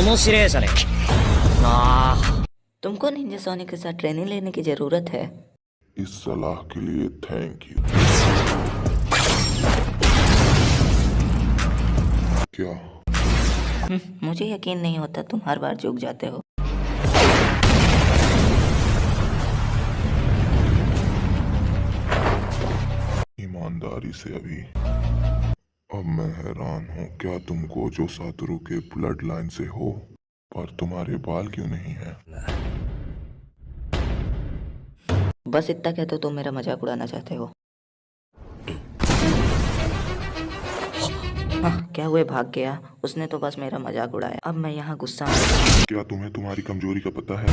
面白いじゃねえか。तुमको Ninja sonic के साथ training लेने की जरूरत है। इस सलाह के लिए थैंक यू। क्या? मुझे यकीन नहीं होता तुम हर बार चूक जाते हो। ईमानदारी से अभी। अब मैं हैरान हूँ, क्या तुम गोजो सातोरू के ब्लड लाइन से हो, पर तुम्हारे बाल क्यों नहीं हैं? बस इतना कहते हो तुम मेरा मजाक उड़ाना चाहते हो। क्या हुए, भाग गया? उसने तो बस मेरा मजाक उड़ाया। अब मैं यहाँ गुस्सा हूँ। क्या तुम्हें तुम्हारी कमजोरी का पता है?